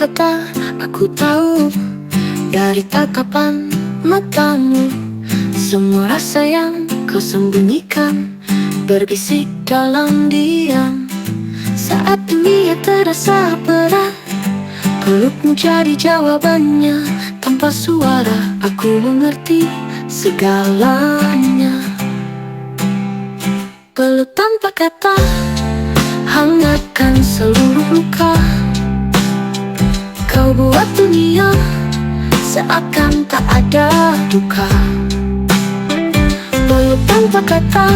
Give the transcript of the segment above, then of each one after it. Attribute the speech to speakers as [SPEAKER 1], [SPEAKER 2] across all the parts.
[SPEAKER 1] kata, aku tahu dari tatapan matamu. Semua rasa yang kau sembunyikan berbisik dalam diam. Saat dunia terasa berat, pelukmu jadi jawabannya. Tanpa suara aku mengerti segalanya. Peluk tanpa kata hangatkan seluruh luka. Kau buat dunia seakan tak ada duka. Peluk tanpa kata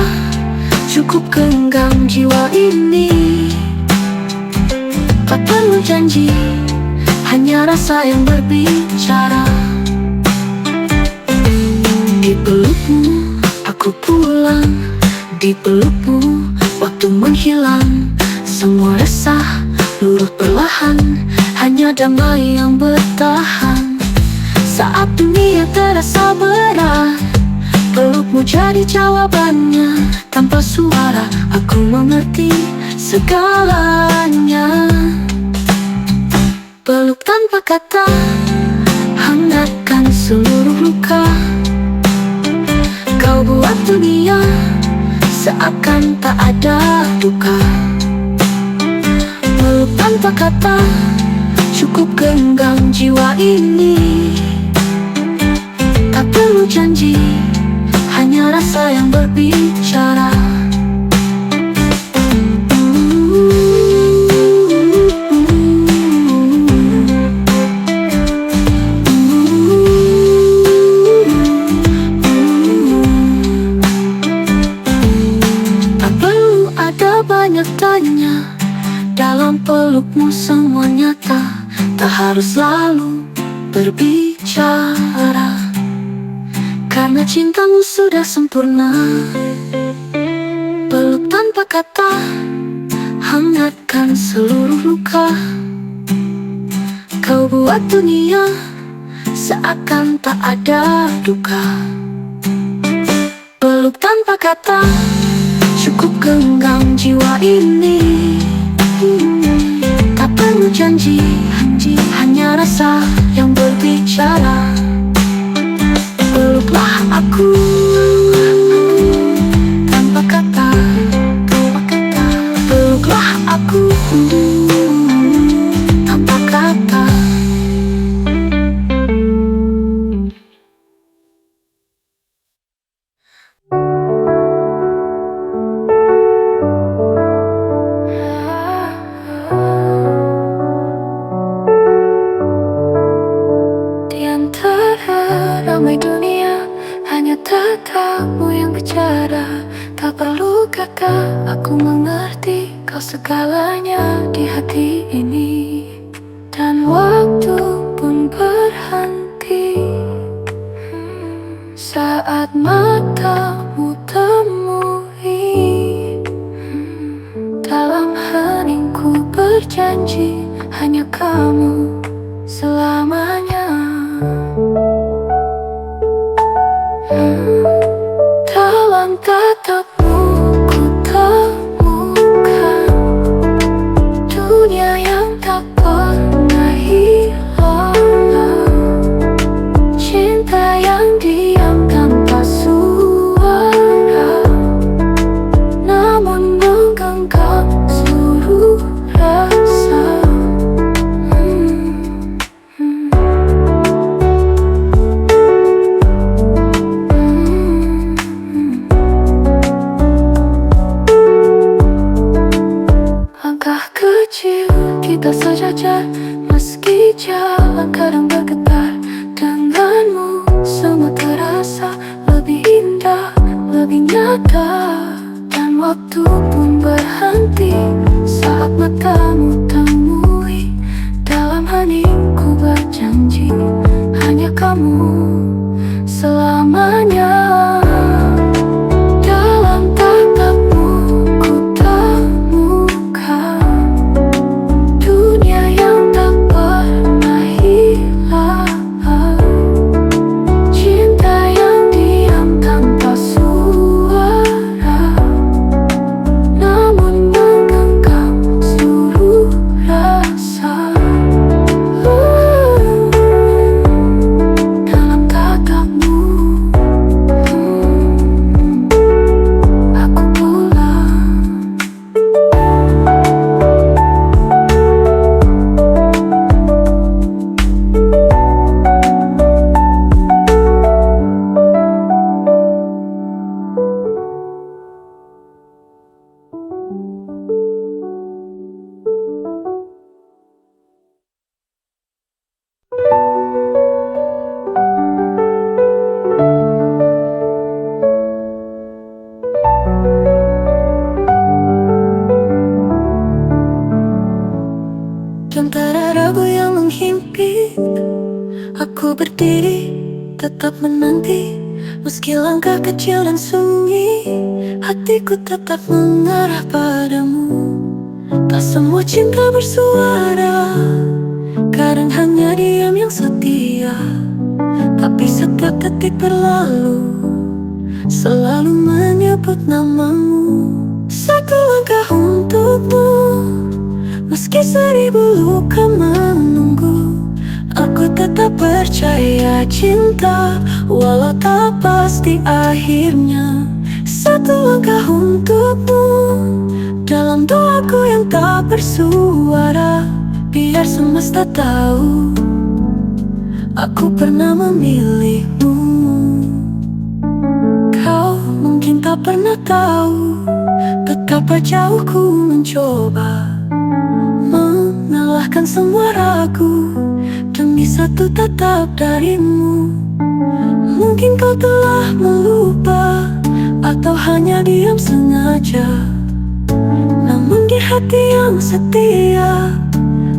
[SPEAKER 1] cukup genggam jiwa ini. Tak perlu janji, hanya rasa yang berbicara. Di pelukmu aku pulang, di pelukmu waktu menghilang. Semua resah luluh perlahan, hanya damai yang bertahan. Saat dunia terasa berat, pelukmu jadi jawabannya. Tanpa suara aku mengerti segalanya. Peluk tanpa kata hangatkan seluruh luka. Kau buat dunia seakan tak ada duka. Peluk tanpa kata cukup genggam jiwa ini. Tak perlu janji, hanya rasa yang berbicara. Tak perlu ada banyak tanya, dalam pelukmu semua nyata. Tak harus selalu berbicara, karena cintamu sudah sempurna. Peluk tanpa kata hangatkan seluruh luka. Kau buat dunia seakan tak ada duka. Peluk tanpa kata cukup genggam jiwa ini. Tak perlu janji, hanya rasa yang berbicara. Peluklah aku tanpa kata, peluklah aku tanpa kata. Di antara ramai dunia, hanya tatamu yang bicara. Tak perlu kata, aku mengerti kau segalanya di hati ini. Dan waktu pun berhenti saat matamu temui. Dalam heningku berjanji, hanya kamu selamanya. Dalam tatapmu ku temukan dunia yang tak pernah hilang. Cinta yang diam tanpa suara, namun menggenggam seluruh rasa. Langkah kecil kita sejajar, meski jalan kadang bergetar. Denganmu semua terasa lebih indah, lebih nyata. Dan waktu pun berhenti saat matamu temui. Dalam heningku berjanji, hanya kamu selamanya. Dalam tatapmu ku temukan dunia yang tak pernah hilang. Cinta yang diam tanpa suara, namun menggenggam seluruh rasa. Aku berdiri, tetap menanti. Meski langkah kecil dan sunyi, hatiku tetap mengarah padamu. Tak semua cinta bersuara, kadang hanya diam yang setia. Tapi setiap detik berlalu, selalu menyebut namamu. Satu langkah untukmu, meski 1000 luka menunggu. Aku tetap percaya cinta, walau tak pasti akhirnya. Satu langkah untukmu, dalam doaku yang tak bersuara. Biar semesta tahu, aku pernah memilihmu. Kau mungkin tak pernah tahu betapa jauh ku mencoba mengalahkan semua ragu demi satu tatap darimu. Mungkin kau telah melupa atau hanya diam sengaja, namun di hati yang setia,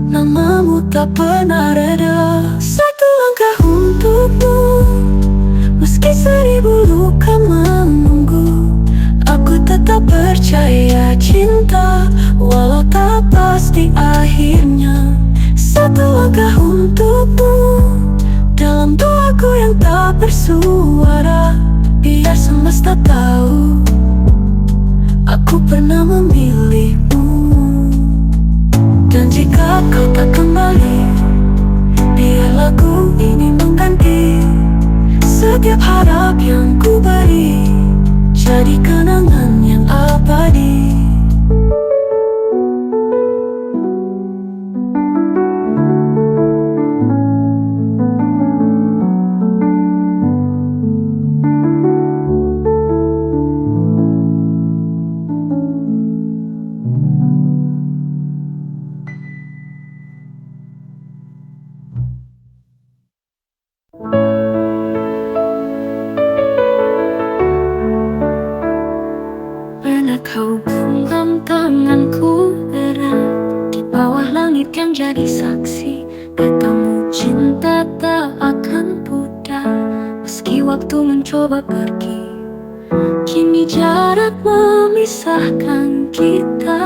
[SPEAKER 1] namamu tak pernah reda. Satu langkah untukmu, meski 1000 luka menunggu. Aku tetap percaya cinta, walau tak pasti akhirnya. Satu langkah untukmu, dalam doaku yang tak bersuara. Biar semesta tahu, aku pernah memilihmu. Dan jika kau tak kembali, biar lagu ini mengganti setiap harap yang ku beri, jadi kenangan yang abadi. Pernah kau genggam tanganku erat di bawah langit yang jadi saksi. Katamu cinta tak akan pudar meski waktu mencoba pergi. Kini jarak memisahkan kita,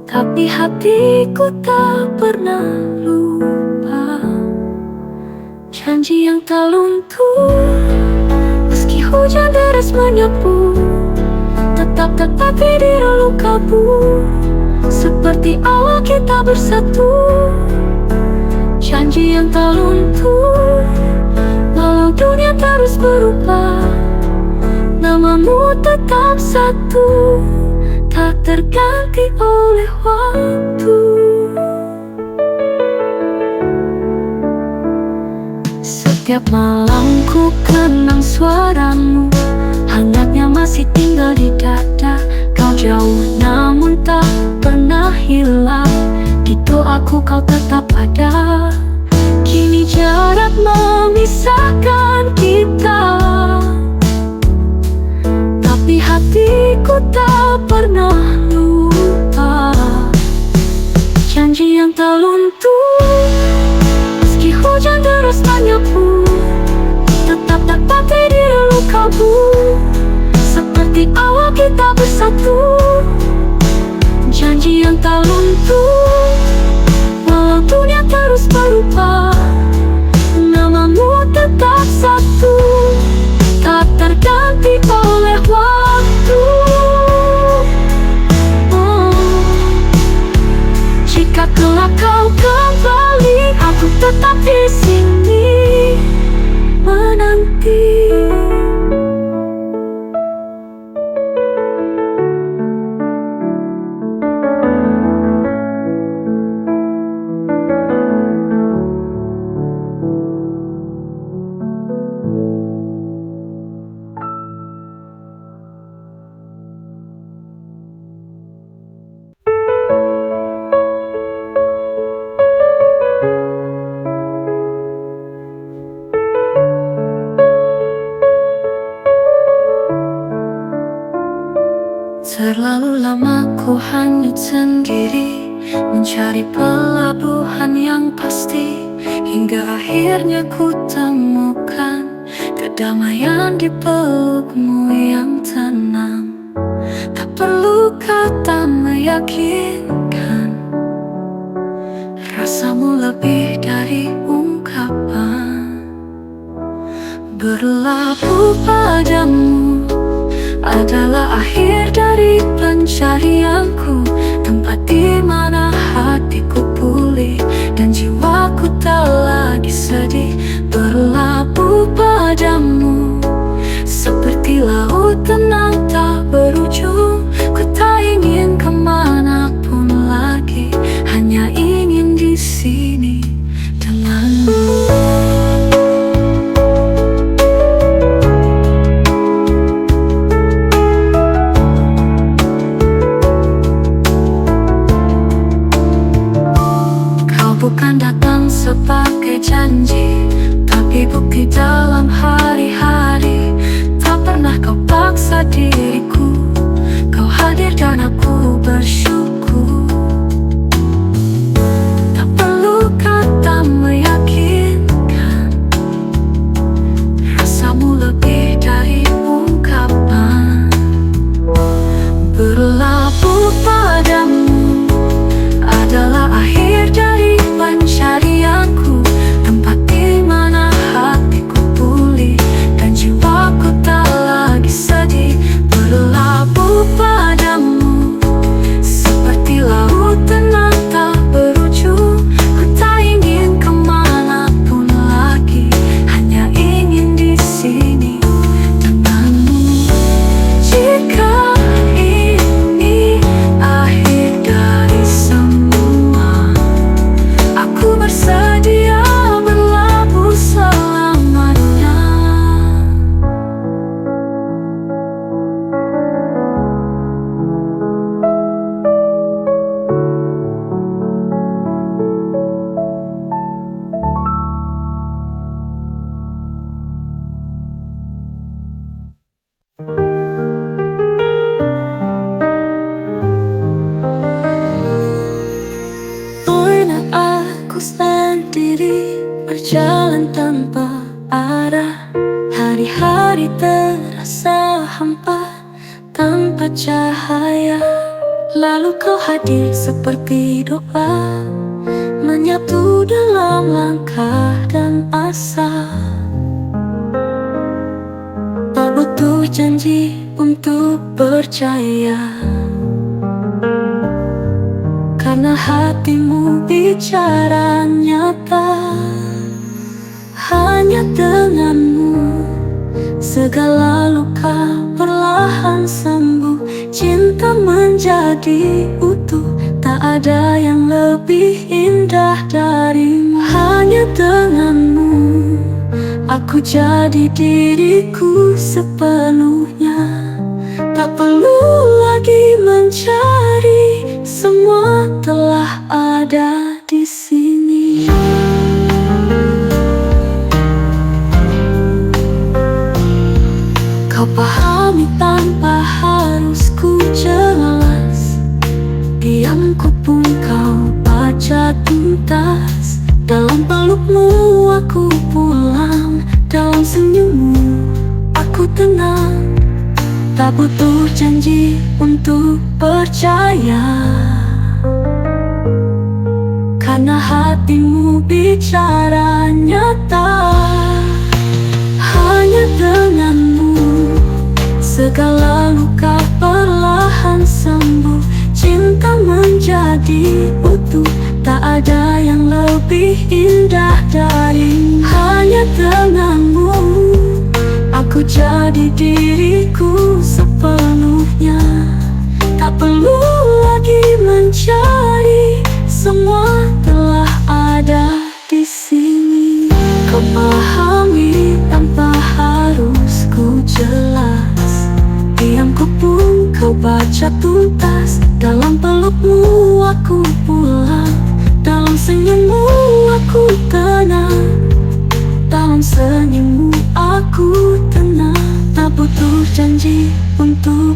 [SPEAKER 1] tapi hatiku tak pernah lupa janji yang tak luntur. Meski hujan deras menyapu, tetap tetapi di relung kabur. Seperti awal kita bersatu, janji yang tak luntur. Walau dunia terus berubah, namamu tetap satu, tak terganti oleh waktu. Setiap malam ku kenang suaramu, hangatnya masih tinggal di dada. Kau jauh namun tak pernah hilang, di doaku kau tetap ada. Kini jarak memisahkan kita, tapi hatiku tak pernah lupa janji yang tak luntur. Meski hujan deras menyapu, tetap dapat di relung kabur. Seperti awal kita bersatu, janji yang tak luntur. Walau dunia terus berubah, namamu tetap satu, tak terganti oleh waktu. Jika kelak kau kembali, aku tetap di sini menanti. Terlalu lama ku hanyut sendiri, mencari pelabuhan yang pasti. hingga akhirnya ku temukan kedamaian di pelukmu yang tenang. Tak perlu kata meyakinkan, rasamu lebih dari ungkapan. Berlabuh padamu adalah akhir dari pencarianku, tempat di mana hatiku pulih dan jiwaku tak lagi sedih. Berlabuh padamu seperti laut tenang tak berujung. Ku tak ingin kemanapun lagi, hanya ingin di sini denganmu. Bukan datang sebagai janji, tapi bukti dalam hari-hari. Tak pernah kau paksa diriku, kau hadir dan aku bersyukur. Tak perlu kata meyakinkan, rasamu lebih dari ungkapan. Berlabuh padamu adalah akhir dari pencarianku, tempat di mana hatiku pulih dan jiwaku tak lagi sedih. Berlabuh padamu seperti laut tenang tak berujung. Ku tak ingin kemanapun lagi, hanya ingin di sini denganmu. Jika ini akhir dari semua, aku bersedia berlabuh selamanya. Pernah aku sendiri berjalan tanpa arah, hari-hari terasa hampa tanpa cahaya. Lalu kau hadir seperti doa, menyatu dalam langkah dan asa. Tak butuh janji untuk percaya, karena hatimu bicara nyata. Hanya denganmu segala luka perlahan sembuh, cinta menjadi utuh. Tak ada yang lebih indah darimu. Hanya denganmu aku jadi diriku sepenuhnya. Tak perlu lagi mencari, semua telah ada di sini. Kau pahami tanpa harus ku jelas, diamku pun kau baca tuntas. Dalam pelukmu aku pulang, dalam senyummu aku tenang. Tak butuh janji untuk percaya, karena hatimu bicara nyata. Hanya denganmu segala luka perlahan sembuh, cinta menjadi utuh. Tak ada yang lebih indah darimu. Hanya denganmu aku jadi diriku sepenuhnya. Tak perlu lagi mencari, semua telah ada di sini. Kau pahami tanpa harus ku jelas, diamku pun kau baca tuntas. Dalam pelukmu aku pulang, dalam senyummu aku tenang. Dalam senyummu aku tenang. Tak butuh janji untuk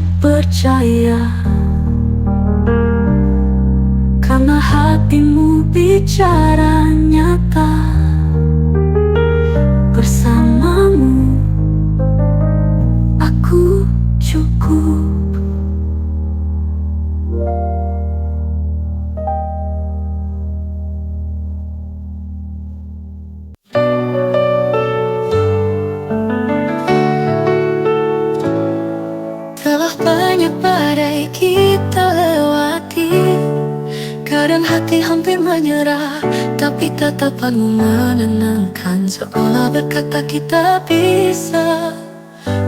[SPEAKER 1] dan hati hampir menyerah, tapi tatapanmu menenangkan, seolah berkata kita bisa.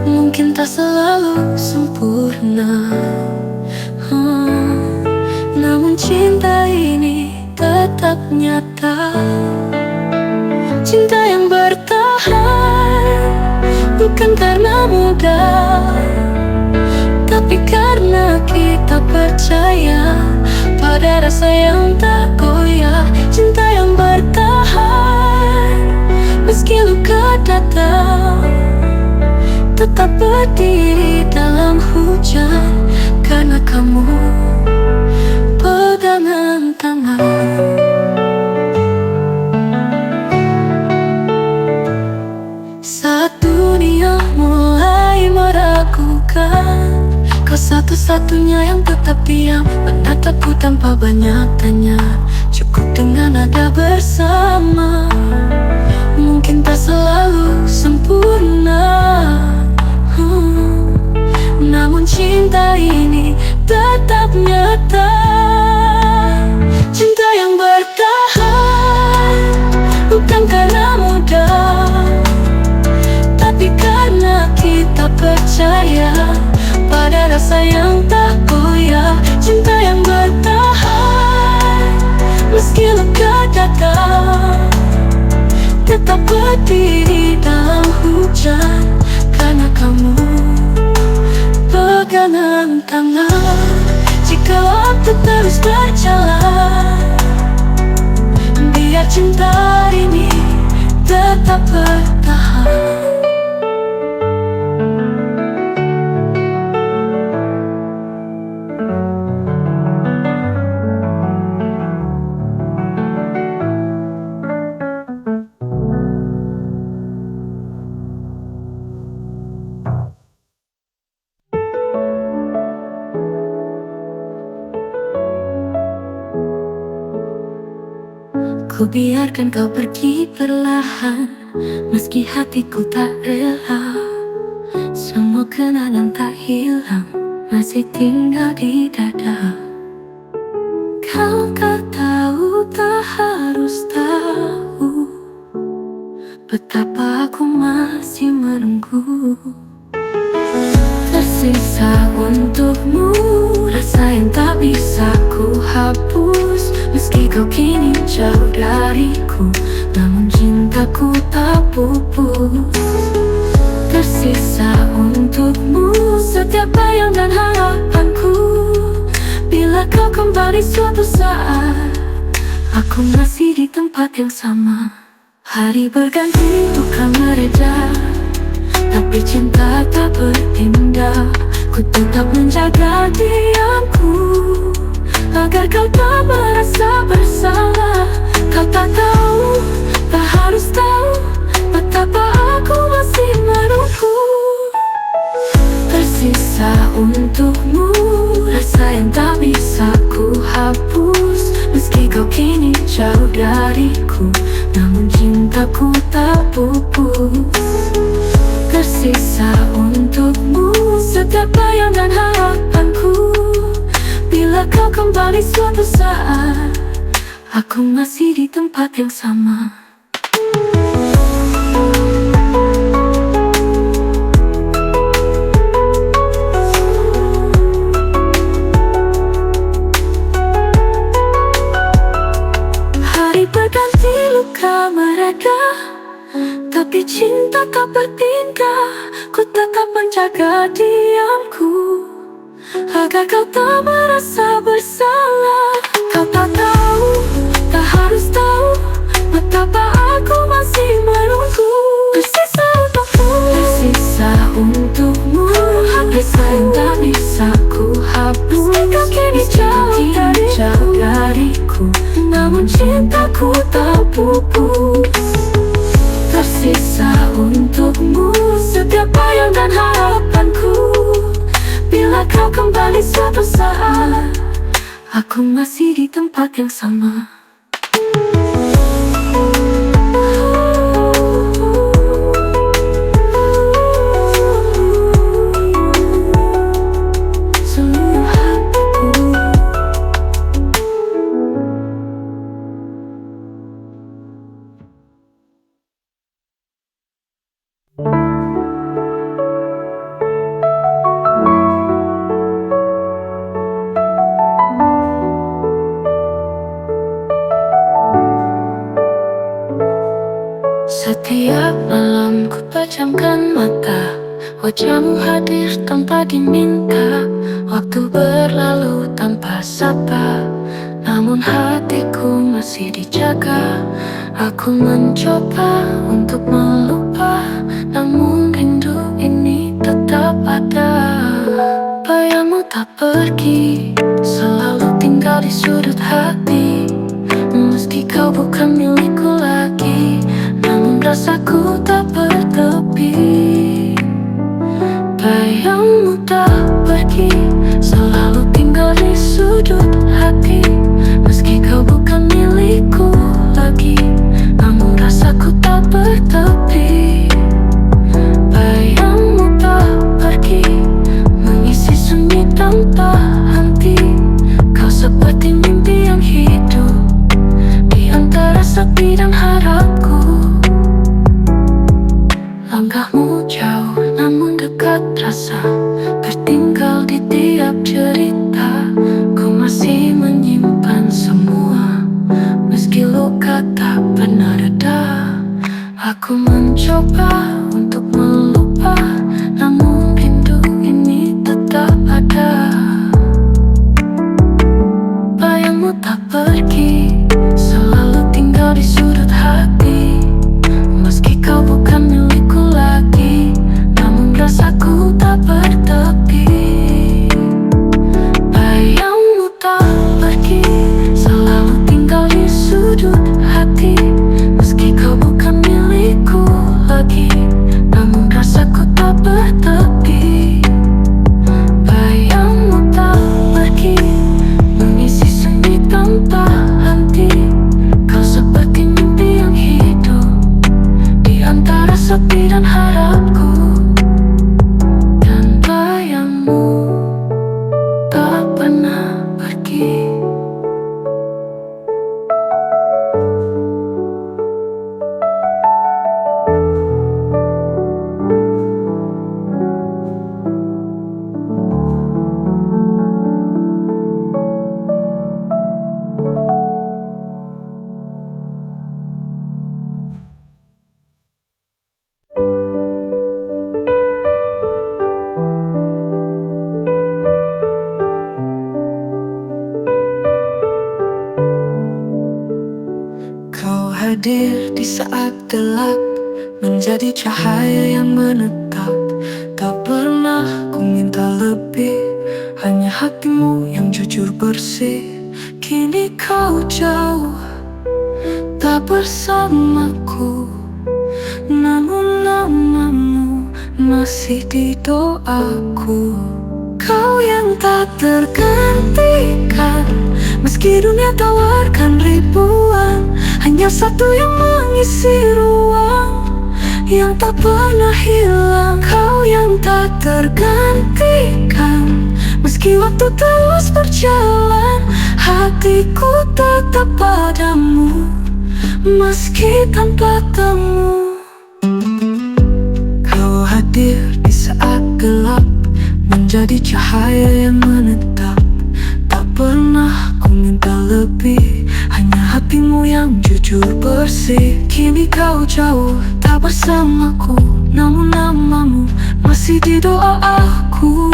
[SPEAKER 1] Mungkin tak selalu sempurna, namun cinta ini tetap nyata. Cinta yang bertahan bukan karena mudah, tapi karena kita percaya pada rasa yang tak goyah. Cinta yang bertahan meski luka datang, tetap berdiri dalam hujan, karena kamu pegangan tangan. Saat dunia mulai meragukan, kau satu-satunya yang tetap diam, menatapku tanpa banyak tanya. Cukup dengan ada bersama. Mungkin tak selalu sempurna, namun cinta ini tetap nyata. Cinta yang bertahan bukan karena mudah, tapi karena kita percaya pada rasa yang tak goyah. Cinta yang bertahan meski luka datang, tetap berdiri dalam hujan, karena kamu pegangan tangan. Jika waktu terus berjalan, biar cinta ini tetap bertahan. Ku biarkan kau pergi perlahan, meski hatiku tak rela. Semua kenangan tak hilang, masih tinggal di dada. Kau tak tahu, tak harus tahu betapa aku masih menunggu. Tersisa untukmu rasa yang tak bisa ku hapus, meski kau kini jauh dariku, namun cintaku tak pupus. Tersisa untukmu setiap bayang dan harapanku. Bila kau kembali suatu saat, aku masih di tempat yang sama. Hari berganti, duka mereda, tapi cinta tak berpindah. Ku tetap menjaga diamku, agar kau tak merasa bersalah. Kau tak tahu, tak harus tahu betapa aku masih menunggu. Tersisa untukmu rasa yang tak bisa ku hapus, meski kau kini jauh dariku, namun cintaku tak pupus. Tersisa untukmu setiap bayang dan harapanku. Bila kau kembali suatu saat, aku masih di tempat yang sama. Hari berganti, luka mereda, tapi cinta tak berpindah. Ku tetap menjaga diamku, agar kau tak merasa bersalah. Kau tak tahu, tak harus tahu betapa aku masih menunggu. Tersisa untukmu, tersisa untukmu, rasa yang tak bisa ku hapus. Kau kini jauh dariku, namun cintaku tak pupus. Tersisa untukmu setiap bayang dan harapanku. Bila kau kembali suatu saat, aku masih di tempat yang sama. Seluruh hatiku Setiap malam ku pejamkan mata, wajahmu hadir tanpa diminta. Waktu berlalu tanpa sapa, namun hatiku masih dijaga. Aku mencoba untuk melupa, namun rindu ini tetap ada. Bayangmu tak pergi, selalu tinggal di sudut hati. Meski kau bukan milikku lagi, namun rasaku tak bertepi. Bayangmu tak pergi, selalu tinggal di sudut hati. Meski kau bukan milikku lagi, namun rasaku tak bertepi. Bayangmu tak pergi, mengisi sunyi tanpa henti. Kau seperti mimpi yang hidup di antara sepi dan harapku. Langkahmu jauh namun dekat rasa, tertinggal di tiap cerita. Ku masih menyimpan semua, meski luka tak pernah reda. Aku mencoba untuk melupa, namun rindu ini tetap ada. Bayangmu tak pergi, selalu tinggal di sudut hati. Meski kau bukan milikku lagi, namun rasaku tak bertepi. Bayangmu tak pergi, selalu tinggal di sudut hati. Meski kau bukan milikku lagi, namun rasaku tak bertepi. Bayangmu tak pergi, mengisi sunyi tanpa henti. Kau seperti mimpi yang hidup di antara sepi dan harapku. Dan bayangmu tak pernah pergi. Kau hadir di saat gelap, menjadi cahaya yang menetap. Tak pernah ku minta lebih, hanya hatimu yang jujur bersih. Kini kau jauh, tak bersamaku, namun namamu masih di doaku. Kau yang tak tergantikan, meski dunia tawarkan ribuan, hanya satu yang mengisi ruang, yang tak pernah hilang. Kau yang tak tergantikan, meski waktu terus berjalan, hatiku tetap padamu, meski tanpa temu. Kau hadir di saat gelap, menjadi cahaya yang menetap. Tak pernah ku minta lebih, hanya hatimu yang jujur bersih. Kini kau jauh, tak bersamaku, namun namamu masih di doa aku.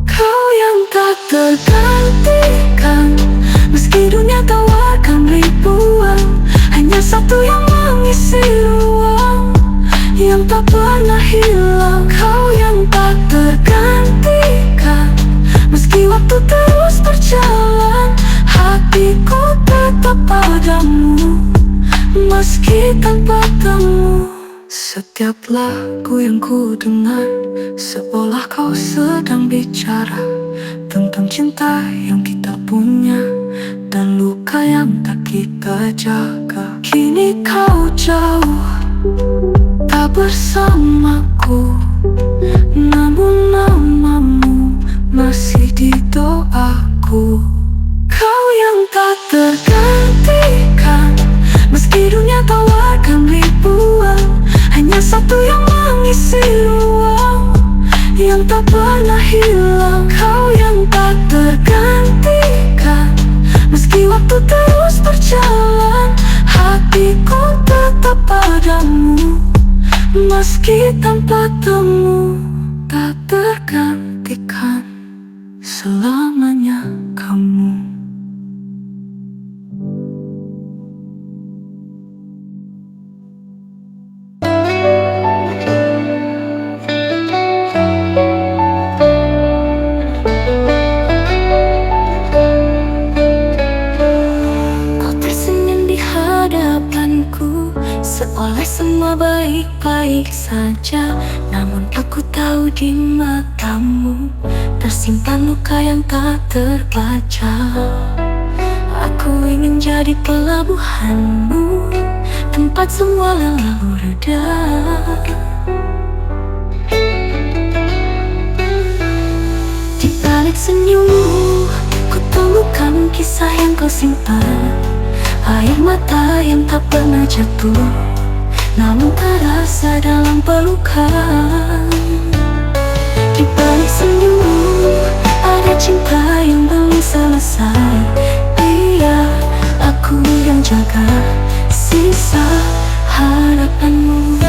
[SPEAKER 1] Kau yang tak tergantikan, meski dunia tawarkan ribuan, hanya satu yang mengisi ruang, yang tak pernah hilang. Kau yang tak tergantikan, meski waktu terus berjalan, hatiku tetap padamu, meski tanpa temu. Setiap lagu yang ku dengar, seolah kau sedang bicara tentang cinta yang kita punya dan luka yang tak kita jaga. Kini kau jauh, tak bersamaku, namun namamu masih di doaku. Kau yang tak tergantikan, meski dunia tawarkan ribuan, hanya satu yang mengisi ruang, yang tak pernah hilang. Kau yang tak tergantikan, meski waktu terus berjalan, meski tanpa temu, tak tergantikan selamanya kamu. Seolah semua baik-baik saja, namun aku tahu di matamu tersimpan luka yang tak terbaca. Aku ingin jadi pelabuhanmu, tempat semua lelah reda. Di balik senyummu, ku temukan kisah yang kau simpan, air mata yang tak pernah jatuh, namun terasa dalam pelukan. Di balik senyummu, ada cinta yang belum selesai. Biar aku yang jaga sisa harapanmu.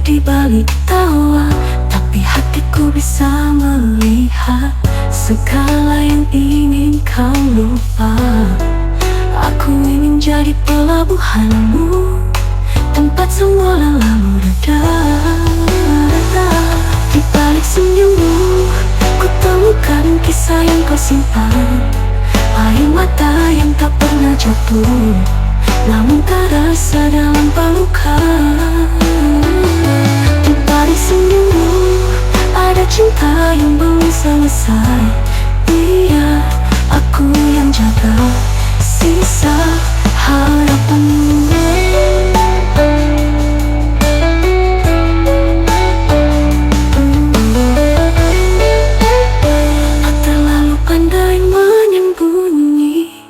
[SPEAKER 1] Di balik tawa, tapi hatiku bisa melihat segala yang ingin kau lupa. Aku ingin jadi pelabuhanmu, tempat semua lelah reda. Di balik senyummu, ku temukan kisah yang kau simpan, air mata yang tak pernah jatuh, namun terasa dalam pelukan. Di balik senyummu, ada cinta yang belum selesai. Biar aku yang jaga sisa harapanmu. Kau terlalu pandai menyembunyi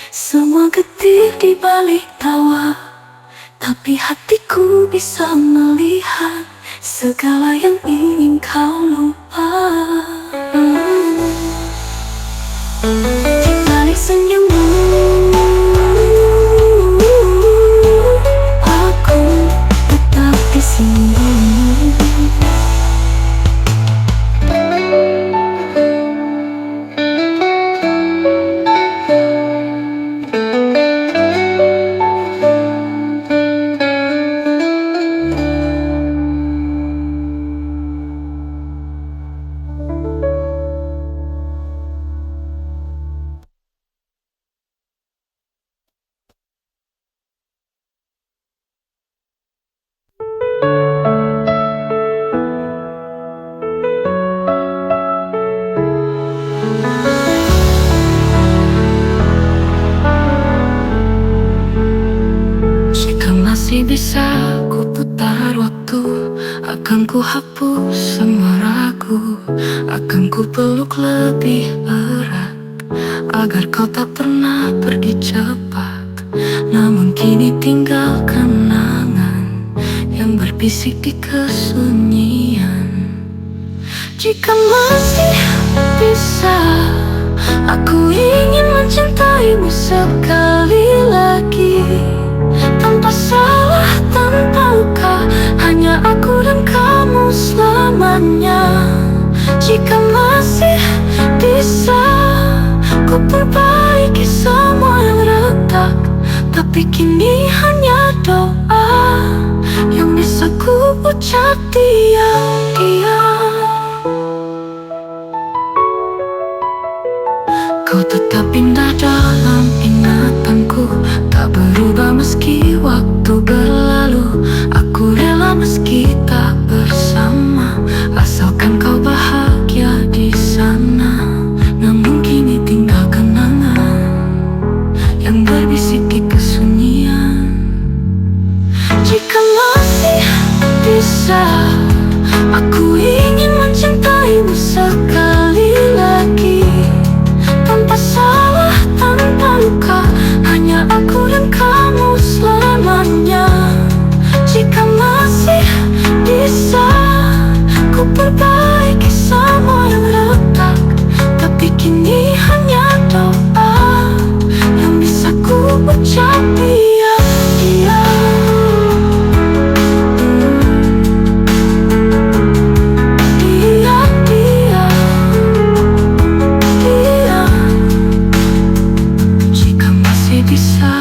[SPEAKER 1] semua getir di balik tawa, tapi hatiku bisa melihat segala yang ingin kau lupa. Di balik senyummu, aku tetap di sini. Masih bisa ku putar waktu, akan ku hapus semua ragu, akan ku peluk lebih erat, agar kau tak pernah pergi cepat. Namun kini tinggal kenangan yang berbisik di kesunyian. Jika masih bisa, aku ingin mencintaimu sekali lagi, tanpa salah, tanpa luka, hanya aku dan kamu selamanya. Jika masih bisa, ku perbaiki semua yang retak, tapi kini hanya doa yang bisa ku ucap diam-diam. Kau tetap indah dalam ingatanku, tak berubah meski waktu berlalu. Aku rela meski tak bersama, asalkan kau bahagia di sana. Namun kini tinggal kenangan yang berbisik di kesunyian. Jika masih bisa, aku ingin mencintaimu sekali lagi, tanpa salah, tanpa luka, hanya aku dan kamu selamanya. Jika masih bisa, kisah